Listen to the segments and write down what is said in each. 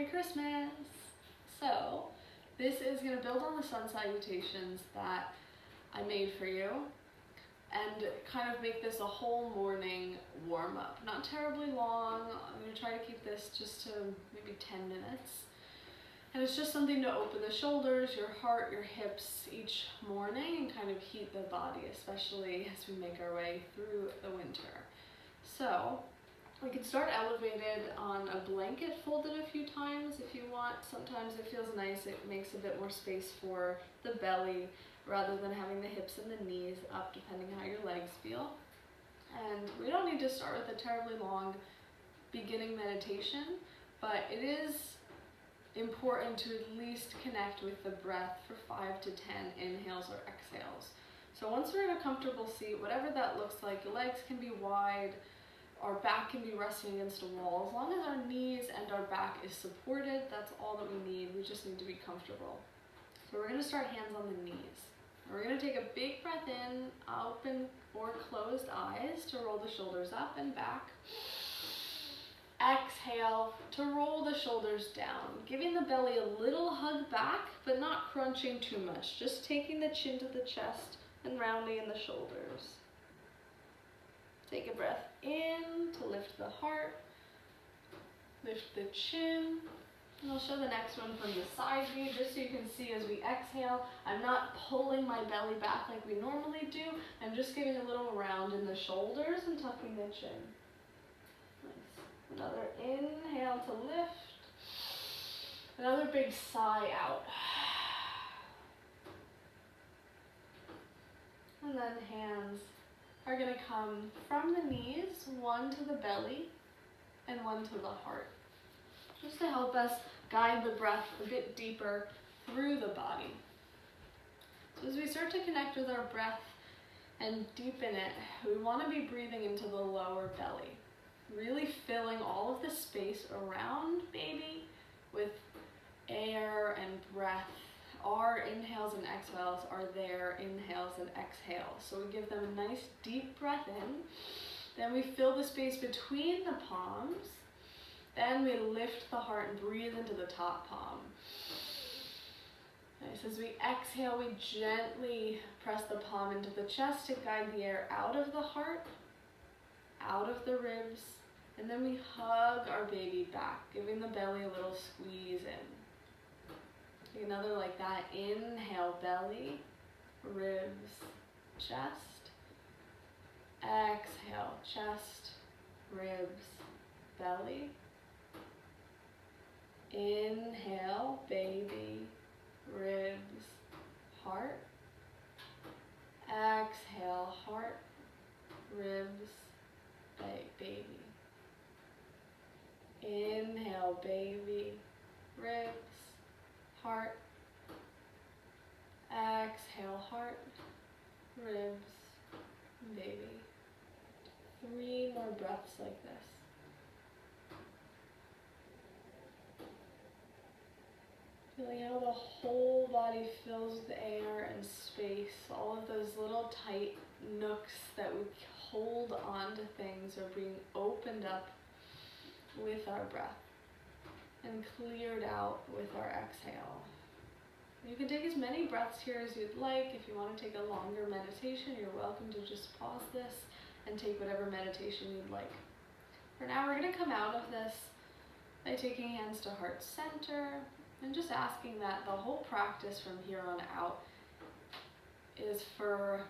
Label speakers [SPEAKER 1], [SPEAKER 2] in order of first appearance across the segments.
[SPEAKER 1] Merry Christmas! So, this is going to build on the sun salutations that I made for you and kind of make this a whole morning warm up. Not terribly long. I'm going to try to keep this just to maybe 10 minutes. And it's just something to open the shoulders, your heart, your hips each morning and kind of heat the body, especially as we make our way through the winter. So, we can start elevated on a blanket folded a few times if you want. Sometimes it feels nice, it makes a bit more space for the belly rather than having the hips and the knees up depending how your legs feel. And we don't need to start with a terribly long beginning meditation, but it is important to at least connect with the breath for 5 to 10 inhales or exhales. So once we're in a comfortable seat, whatever that looks like, your legs can be wide, our back can be resting against a wall. As long as our knees and our back is supported, that's all that we need. We just need to be comfortable. So we're going to start hands on the knees. We're going to take a big breath in, open or closed eyes to roll the shoulders up and back. Exhale to roll the shoulders down, giving the belly a little hug back, but not crunching too much. Just taking the chin to the chest and rounding in the shoulders. Take a breath in to lift the heart, lift the chin. And I'll show the next one from the side view just so you can see as we exhale. I'm not pulling my belly back like we normally do. I'm just giving a little round in the shoulders and tucking the chin. Nice. Another inhale to lift. Another big sigh out. And then hands are going to come from the knees, one to the belly and one to the heart, just to help us guide the breath a bit deeper through the body. So as we start to connect with our breath and deepen it, we want to be breathing into the lower belly, really filling all of the space around baby with air and breath. Our inhales and exhales are their inhales and exhales. So we give them a nice deep breath in. Then we fill the space between the palms. Then we lift the heart and breathe into the top palm. Nice. As we exhale, we gently press the palm into the chest to guide the air out of the heart, out of the ribs. And then we hug our baby back, giving the belly a little squeeze in. Take another like that. Inhale, belly, ribs, chest. Exhale, chest, ribs, belly. Inhale, baby, ribs, heart. Exhale, heart, ribs, baby. Inhale, baby, ribs, heart. Exhale, heart, ribs, baby. 3 more breaths like this. Feeling how the whole body fills with air and space. All of those little tight nooks that we hold on to things are being opened up with our breath and cleared out with our exhale. You can take as many breaths here as you'd like. If you want to take a longer meditation, you're welcome to just pause this and take whatever meditation you'd like. For now, we're going to come out of this by taking hands to heart center and just asking that the whole practice from here on out is for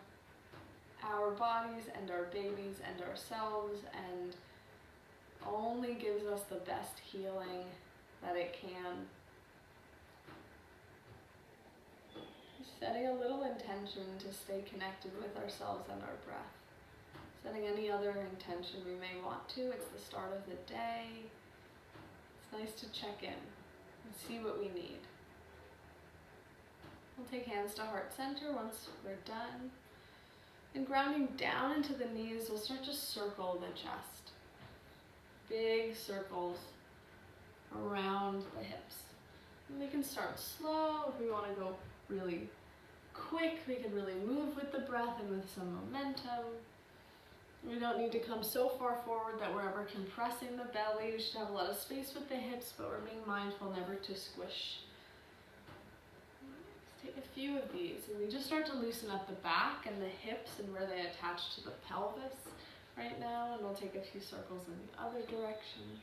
[SPEAKER 1] our bodies and our babies and ourselves and only gives us the best healing that it can. Setting a little intention to stay connected with ourselves and our breath. Setting any other intention we may want to. It's the start of the day. It's nice to check in and see what we need. We'll take hands to heart center once we're done. And grounding down into the knees, we'll start to circle the chest. Big circles around the hips. And we can start slow. If we want to go really quick, we can really move with the breath and with some momentum. We don't need to come so far forward that we're ever compressing the belly. We should have a lot of space with the hips, but we're being mindful never to squish. Let's take a few of these, and we just start to loosen up the back and the hips and where they attach to the pelvis right now, and we'll take a few circles in the other direction.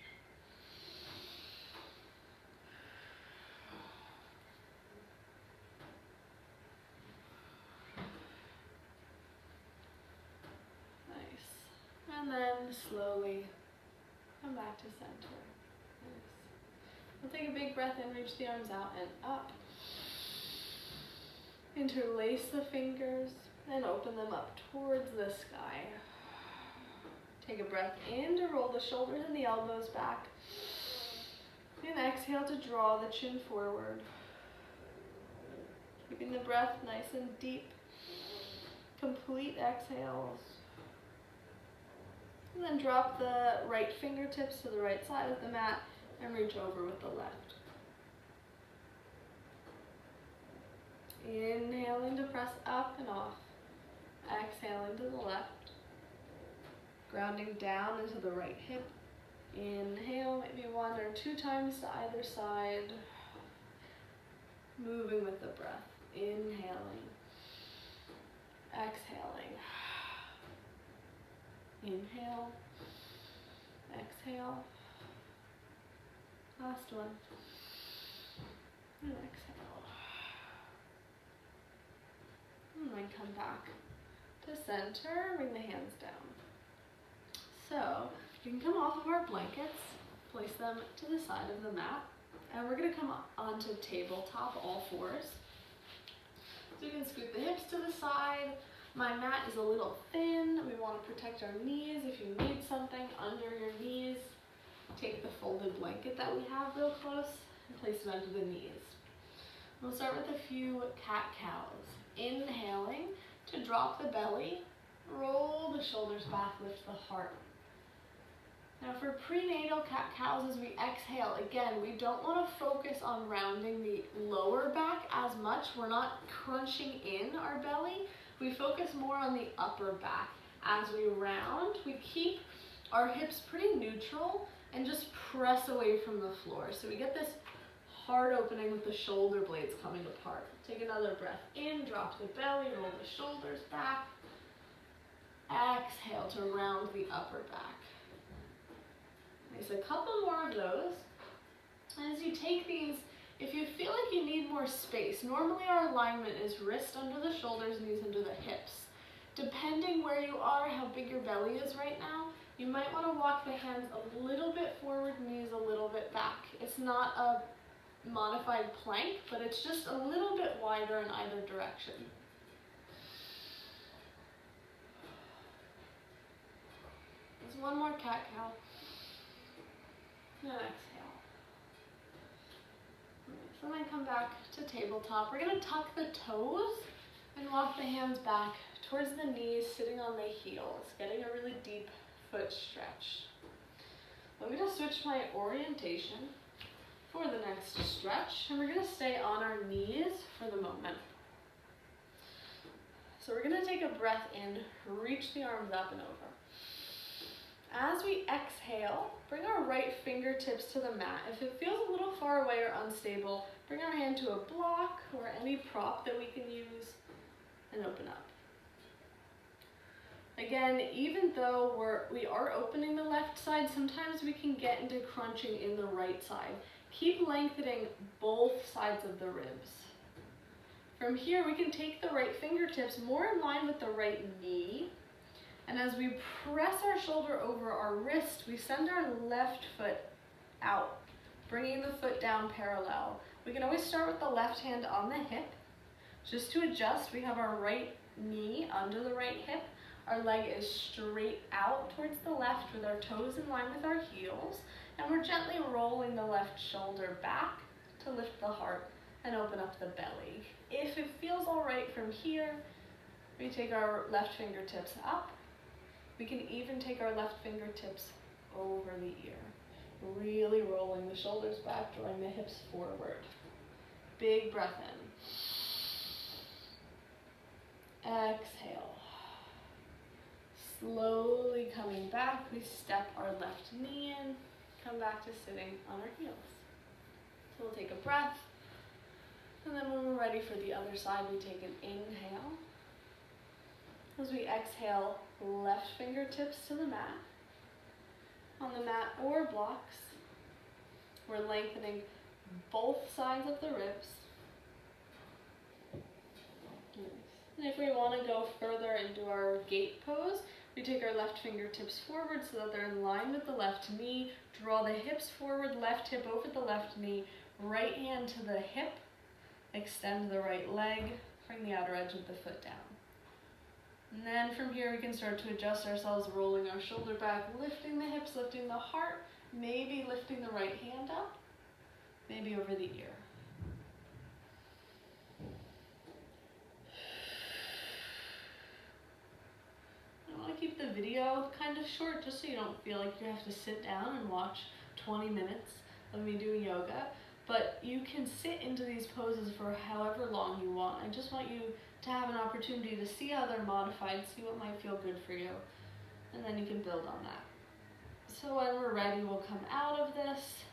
[SPEAKER 1] And then slowly come back to center. Nice. We'll take a big breath in, reach the arms out and up. Interlace the fingers and open them up towards the sky. Take a breath in to roll the shoulders and the elbows back. And exhale to draw the chin forward. Keeping the breath nice and deep. Complete exhales. And then drop the right fingertips to the right side of the mat and reach over with the left. Inhaling to press up and off. Exhaling to the left. Grounding down into the right hip. Inhale, maybe 1 or 2 times to either side. Moving with the breath. Inhaling. Exhaling. Inhale, exhale, last one, and exhale. And then come back to center, bring the hands down. So, you can come off of our blankets, place them to the side of the mat, and we're going to come onto tabletop, all fours. So you can scoot the hips to the side. My mat is a little thin. We want to protect our knees. If you need something under your knees, take the folded blanket that we have real close and place it under the knees. We'll start with a few cat-cows. Inhaling to drop the belly, roll the shoulders back, lift the heart. Now for prenatal cat-cows, as we exhale, again, we don't want to focus on rounding the lower back as much. We're not crunching in our belly. We focus more on the upper back. As we round, we keep our hips pretty neutral and just press away from the floor. So we get this heart opening with the shoulder blades coming apart. Take another breath in, drop the belly, roll the shoulders back. Exhale to round the upper back. Nice, a couple more of those. And as you take these, if you feel like you need more space, normally our alignment is wrist under the shoulders, knees under the hips. Depending where you are, how big your belly is right now, you might want to walk the hands a little bit forward, knees a little bit back. It's not a modified plank, but it's just a little bit wider in either direction. There's one more cat-cow. And exhale. So then come back to tabletop. We're going to tuck the toes and walk the hands back towards the knees, sitting on the heels, getting a really deep foot stretch. I'm going to switch my orientation for the next stretch, and we're going to stay on our knees for the moment. So we're going to take a breath in, reach the arms up and over. As we exhale, bring our right fingertips to the mat. If it feels a little far away or unstable, bring our hand to a block or any prop that we can use and open up. Again, even though we are opening the left side, sometimes we can get into crunching in the right side. Keep lengthening both sides of the ribs. From here, we can take the right fingertips more in line with the right knee. And as we press our shoulder over our wrist, we send our left foot out, bringing the foot down parallel. We can always start with the left hand on the hip. Just to adjust, we have our right knee under the right hip. Our leg is straight out towards the left with our toes in line with our heels. And we're gently rolling the left shoulder back to lift the heart and open up the belly. If it feels all right from here, we take our left fingertips up. We can even take our left fingertips over the ear. Really rolling the shoulders back, drawing the hips forward. Big breath in. Exhale. Slowly coming back, we step our left knee in, come back to sitting on our heels. So we'll take a breath, and then when we're ready for the other side, we take an inhale. As we exhale, left fingertips to the mat. On the mat or blocks, we're lengthening both sides of the ribs. And if we want to go further into our gate pose, we take our left fingertips forward so that they're in line with the left knee. Draw the hips forward, left hip over the left knee, right hand to the hip. Extend the right leg, bring the outer edge of the foot down. And then from here we can start to adjust ourselves, rolling our shoulder back, lifting the hips, lifting the heart, maybe lifting the right hand up, maybe over the ear. I want to keep the video kind of short just so you don't feel like you have to sit down and watch 20 minutes of me doing yoga. But you can sit into these poses for however long you want. I just want you to have an opportunity to see how they're modified, see what might feel good for you, and then you can build on that. So when we're ready, we'll come out of this,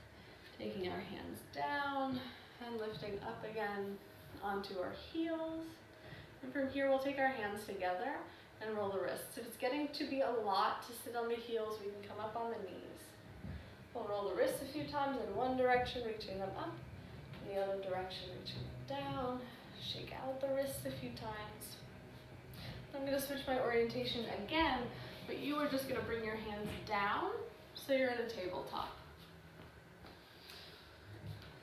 [SPEAKER 1] taking our hands down and lifting up again onto our heels. And from here, we'll take our hands together and roll the wrists. If it's getting to be a lot to sit on the heels, we can come up on the knees. We'll roll the wrists a few times in one direction, reaching them up, in the other direction, reaching them down. Shake out the wrists a few times. I'm going to switch my orientation again, but you are just going to bring your hands down so you're in a tabletop.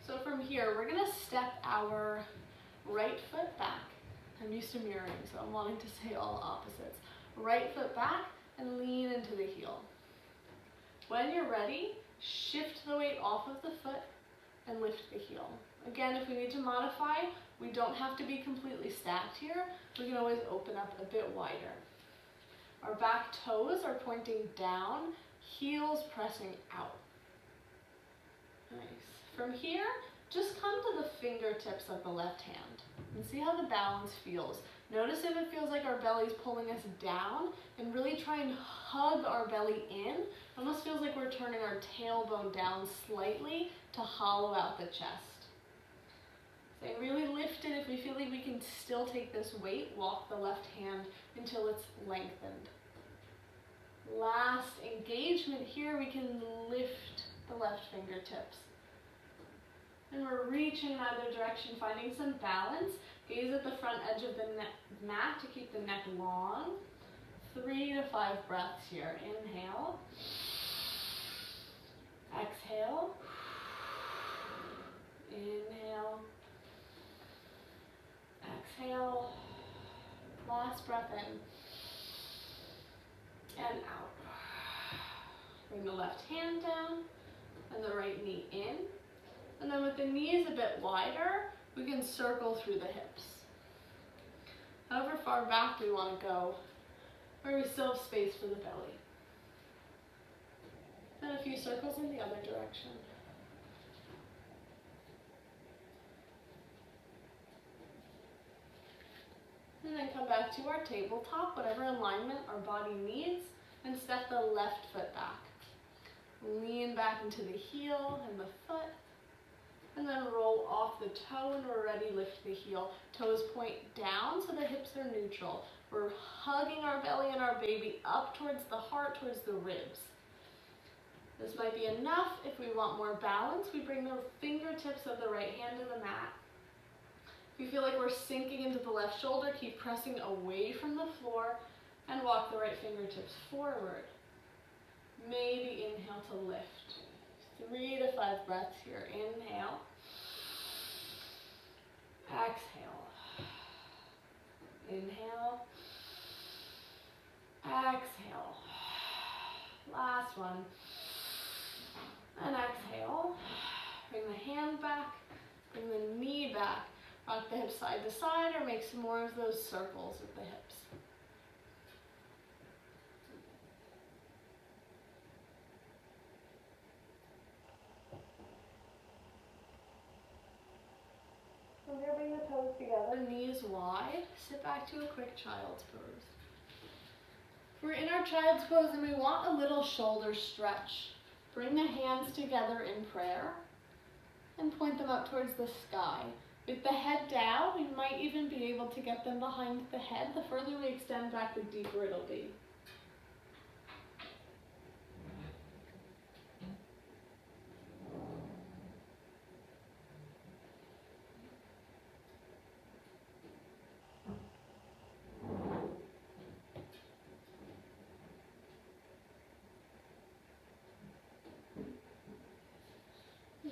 [SPEAKER 1] So from here, we're going to step our right foot back. I'm used to mirroring, so I'm wanting to say all opposites. Right foot back and lean into the heel. When you're ready, shift the weight off of the foot and lift the heel. Again, if we need to modify, we don't have to be completely stacked here. We can always open up a bit wider. Our back toes are pointing down, heels pressing out. Nice. From here, just come to the fingertips of the left hand and see how the balance feels. Notice if it feels like our belly's pulling us down, and really try and hug our belly in. It almost feels like we're turning our tailbone down slightly to hollow out the chest. So really lift it. If we feel like we can still take this weight, walk the left hand until it's lengthened. Last engagement here, we can lift the left fingertips. And we're reaching in either direction, finding some balance. Gaze at the front edge of the mat to keep the neck long. 3 to 5 breaths here. Inhale. Exhale. Inhale. Exhale. Last breath in. And out. Bring the left hand down and the right knee in. And then with the knees a bit wider, we can circle through the hips. However far back we want to go, where we still have space for the belly. And a few circles in the other direction. And then come back to our tabletop, whatever alignment our body needs, and step the left foot back. Lean back into the heel and the foot. And then roll off the toe, and we're ready, lift the heel. Toes point down so the hips are neutral. We're hugging our belly and our baby up towards the heart, towards the ribs. This might be enough. If we want more balance, we bring the fingertips of the right hand to the mat. If you feel like we're sinking into the left shoulder, keep pressing away from the floor and walk the right fingertips forward. Maybe inhale to lift. 3 to 5 breaths here. Inhale. Exhale. Inhale. Exhale. Last one. And exhale. Bring the hand back. Bring the knee back. Rock the hips side to side, or make some more of those circles with the hips. We're going to bring the toes together, knees wide. Sit back to a quick child's pose. We're in our child's pose and we want a little shoulder stretch. Bring the hands together in prayer and point them up towards the sky. With the head down, we might even be able to get them behind the head. The further we extend back, the deeper it'll be.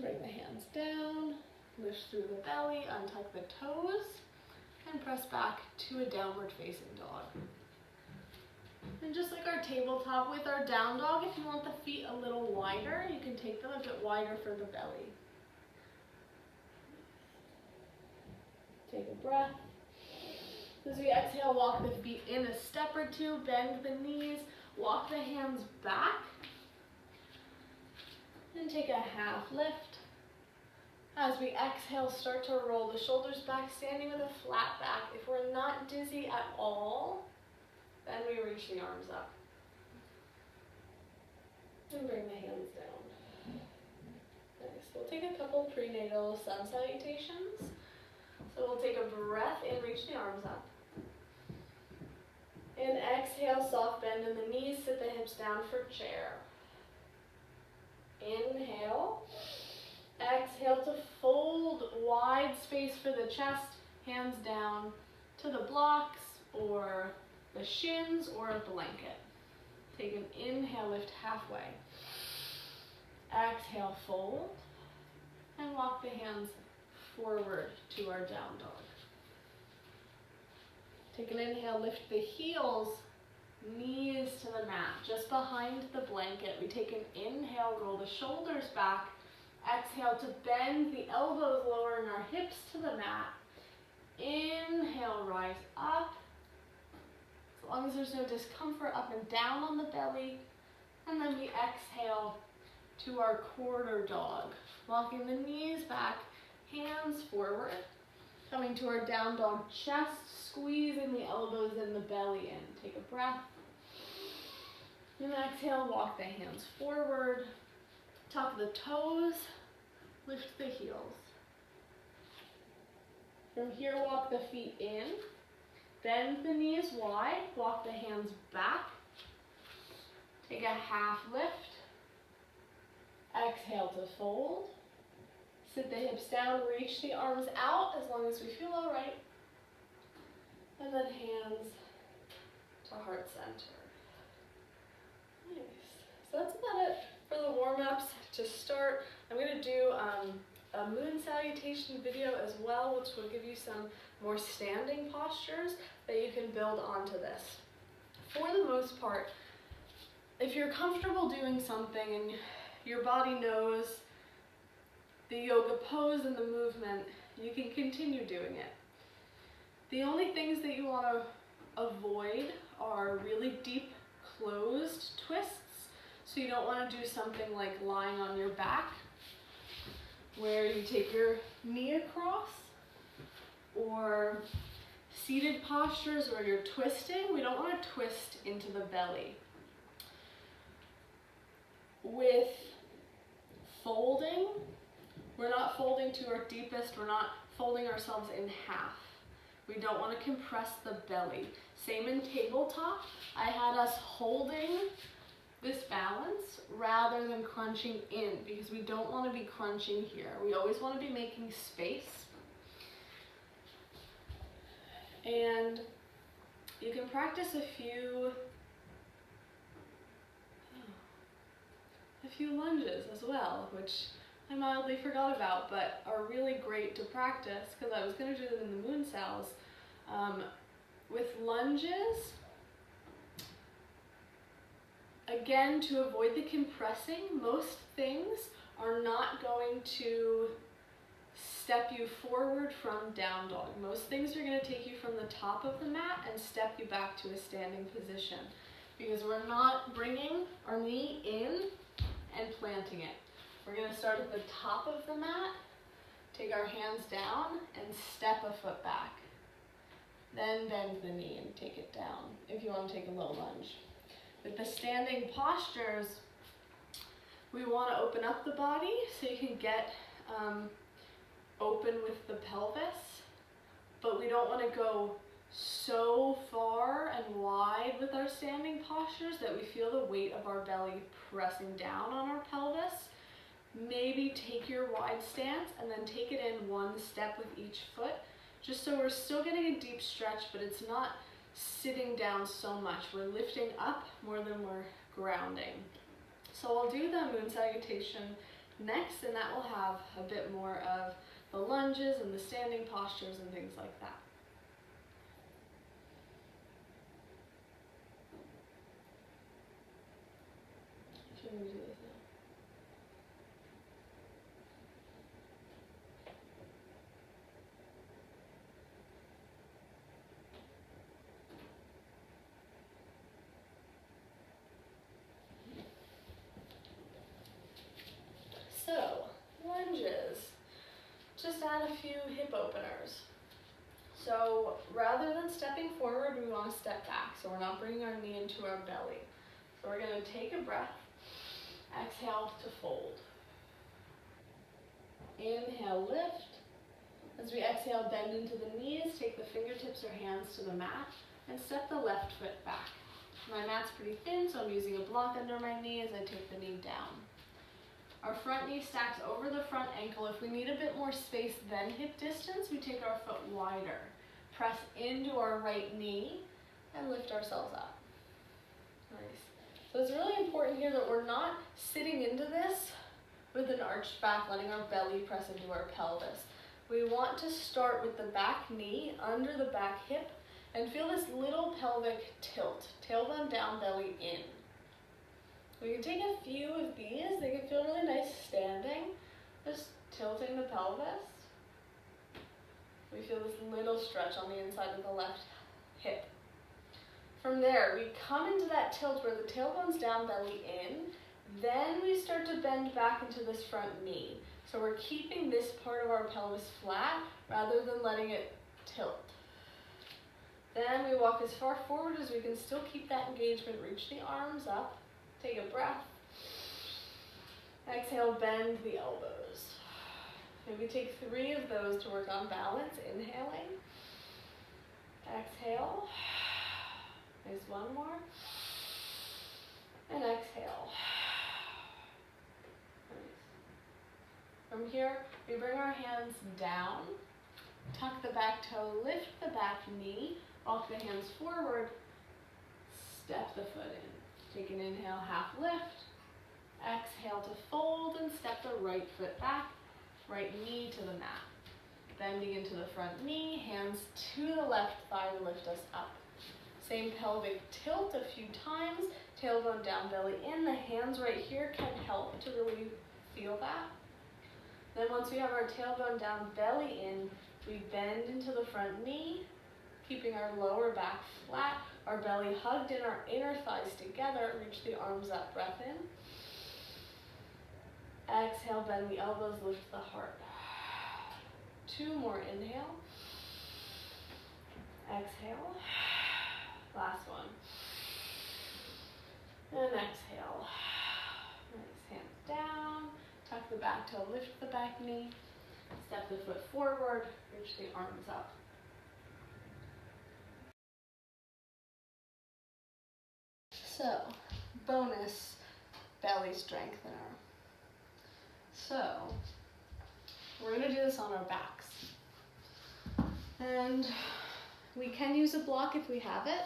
[SPEAKER 1] Bring the hands down, lift through the belly, untuck the toes, and press back to a downward facing dog. And just like our tabletop with our down dog, if you want the feet a little wider, you can take them a bit wider for the belly. Take a breath. As we exhale, walk the feet in a step or two, bend the knees, walk the hands back, and take a half lift. As we exhale, start to roll the shoulders back, standing with a flat back. If we're not dizzy at all, then we reach the arms up. And bring the hands down. Nice. We'll take a couple prenatal sun salutations. So we'll take a breath in, reach the arms up. And exhale, soft bend in the knees, sit the hips down for chair. Inhale. Exhale to fold wide space for the chest, hands down to the blocks or the shins or a blanket. Take an inhale, lift halfway. Exhale, fold, and walk the hands forward to our down dog. Take an inhale, lift the heels, knees to the mat, just behind the blanket. We take an inhale, roll the shoulders back. Exhale to bend the elbows, lowering our hips to the mat. Inhale, rise up. As long as there's no discomfort, up and down on the belly. And then we exhale to our quarter dog. Walking the knees back, hands forward. Coming to our down dog, chest, squeezing the elbows and the belly in. Take a breath. And exhale, walk the hands forward. Tuck the toes, lift the heels. From here, walk the feet in, bend the knees wide, walk the hands back. Take a half lift. Exhale to fold. Sit the hips down, reach the arms out as long as we feel all right. And then hands to heart center. Nice. So that's about it for the warm-ups. To start, I'm going to do a moon salutation video as well, which will give you some more standing postures that you can build onto this. For the most part, if you're comfortable doing something and your body knows the yoga pose and the movement, you can continue doing it. The only things that you want to avoid are really deep closed twists. So you don't want to do something like lying on your back, where you take your knee across, or seated postures where you're twisting. We don't want to twist into the belly. With folding, we're not folding to our deepest, we're not folding ourselves in half. We don't want to compress the belly. Same in tabletop. I had us holding this balance rather than crunching in, because we don't want to be crunching here. We always want to be making space. And you can practice a few lunges as well, which I mildly forgot about, but are really great to practice, because I was going to do them in the moon sals. With lunges, again, to avoid the compressing, most things are not going to step you forward from down dog. Most things are going to take you from the top of the mat and step you back to a standing position, because we're not bringing our knee in and planting it. We're going to start at the top of the mat, take our hands down, and step a foot back. Then bend the knee and take it down if you want to take a low lunge. With the standing postures, we want to open up the body so you can get open with the pelvis, but we don't want to go so far and wide with our standing postures that we feel the weight of our belly pressing down on our pelvis. Maybe take your wide stance and then take it in one step with each foot, just so we're still getting a deep stretch, but it's not sitting down so much. We're lifting up more than we're grounding. So I'll do the moon salutation next, and that will have a bit more of the lunges and the standing postures and things like that. Should we do this now? So, lunges. Just add a few hip openers. So rather than stepping forward, we want to step back. So we're not bringing our knee into our belly. So we're going to take a breath. Exhale to fold. Inhale, lift. As we exhale, bend into the knees. Take the fingertips or hands to the mat and step the left foot back. My mat's pretty thin, so I'm using a block under my knee as I take the knee down. Our front knee stacks over the front ankle. If we need a bit more space than hip distance, we take our foot wider. Press into our right knee and lift ourselves up. Nice. So it's really important here that we're not sitting into this with an arched back, letting our belly press into our pelvis. We want to start with the back knee under the back hip and feel this little pelvic tilt. Tailbone down, belly in. We can take a few of these. They can feel really nice standing. Just tilting the pelvis. We feel this little stretch on the inside of the left hip. From there, we come into that tilt where the tailbone's down, belly in. Then we start to bend back into this front knee. So we're keeping this part of our pelvis flat rather than letting it tilt. Then we walk as far forward as we can still keep that engagement. Reach the arms up. Take a breath. Exhale, bend the elbows. Maybe take 3 of those to work on balance. Inhaling. Exhale. There's one more. And exhale. Nice. From here, we bring our hands down. Tuck the back toe, lift the back knee. Walk the hands forward. Step the foot in. Take an inhale, half lift. Exhale to fold and step the right foot back, right knee to the mat. Bending into the front knee, hands to the left thigh to lift us up. Same pelvic tilt a few times, tailbone down, belly in. The hands right here can help to really feel that. Then once we have our tailbone down, belly in, we bend into the front knee, keeping our lower back flat, our belly hugged in, our inner thighs together. Reach the arms up, breath in. Exhale, bend the elbows, lift the heart. 2 more, inhale. Exhale. Last one. And exhale. Nice, hands down. Tuck the back toe, lift the back knee. Step the foot forward, reach the arms up. So, bonus belly strengthener. So, we're going to do this on our backs. And we can use a block if we have it.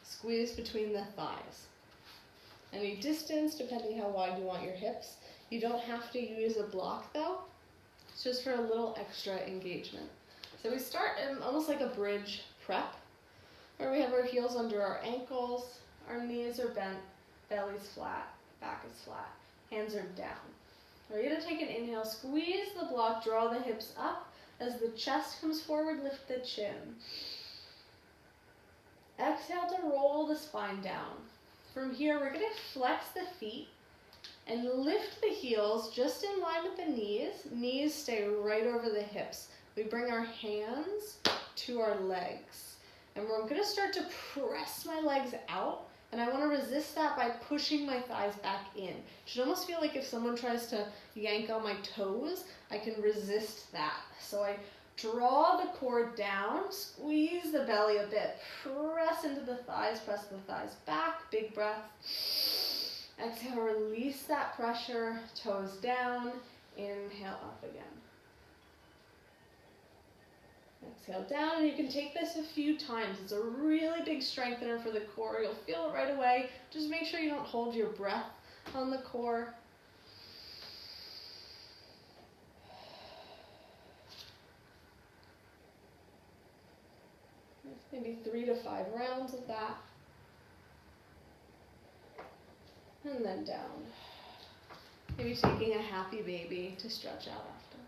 [SPEAKER 1] Squeeze between the thighs. Any distance, depending how wide you want your hips. You don't have to use a block though. It's just for a little extra engagement. So we start in almost like a bridge prep, where we have our heels under our ankles, our knees are bent, belly's flat, back is flat, hands are down. We're going to take an inhale, squeeze the block, draw the hips up. As the chest comes forward, lift the chin. Exhale to roll the spine down. From here, we're going to flex the feet and lift the heels just in line with the knees. Knees stay right over the hips. We bring our hands to our legs. And we're going to start to press my legs out And I want to resist that by pushing my thighs back in. It should almost feel like if someone tries to yank on my toes, I can resist that. So I draw the core down, squeeze the belly a bit, press into the thighs, press the thighs back, big breath. Exhale, release that pressure, toes down, inhale up again. Exhale down, and you can take this a few times. It's a really big strengthener for the core. You'll feel it right away. Just make sure you don't hold your breath on the core. Maybe 3 to 5 rounds of that. And then down. Maybe taking a happy baby to stretch out after.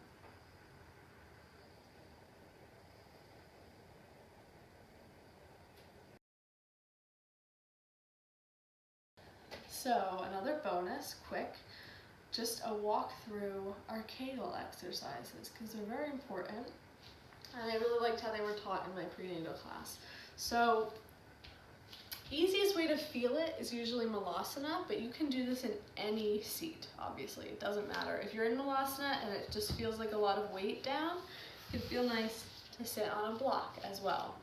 [SPEAKER 1] So another bonus, quick, just a walk through our Kegel exercises because they're very important. And I really liked how they were taught in my prenatal class. So easiest way to feel it is usually Malasana, but you can do this in any seat, obviously. It doesn't matter. If you're in Malasana and it just feels like a lot of weight down, it could feel nice to sit on a block as well.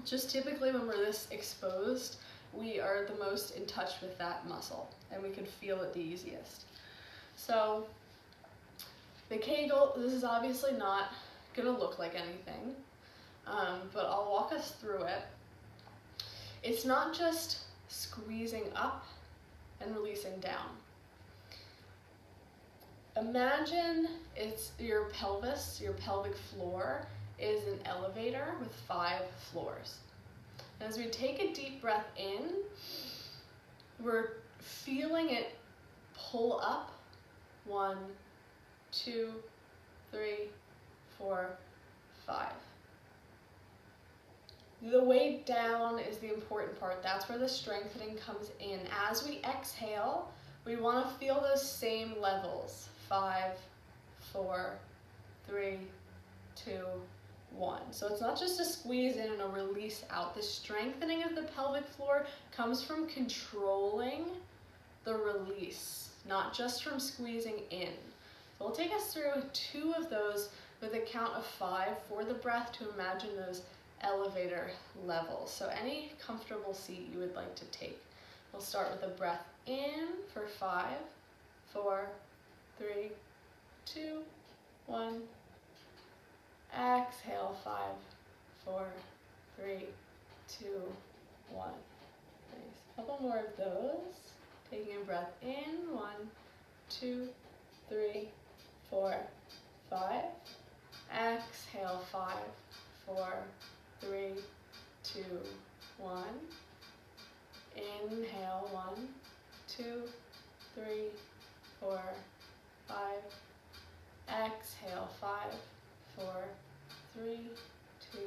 [SPEAKER 1] Just typically when we're this exposed, we are the most in touch with that muscle and we can feel it the easiest. So the Kegel, this is obviously not gonna look like anything, but I'll walk us through it. It's not just squeezing up and releasing down. Imagine it's your pelvis, your pelvic floor is an elevator with 5 floors. As we take a deep breath in, we're feeling it pull up. 1, 2, 3, 4, 5. The way down is the important part. That's where the strengthening comes in. As we exhale, we want to feel those same levels. 5, 4, 3, 2, 1. So it's not just a squeeze in and a release out. The strengthening of the pelvic floor comes from controlling the release, not just from squeezing in. So we'll take us through 2 of those with a count of 5 for the breath to imagine those elevator levels. So any comfortable seat you would like to take. We'll start with a breath in for 5, 4, 3, 2, 1. Exhale, 5, 4, 3, 2, 1. Nice. Couple more of those. Taking a breath in. 1, 2, 3, 4, 5. Exhale, 5, 4, 3, 2, 1. Inhale, 1, 2, 3, 4, 5. Exhale, 5, 4, 3, 2,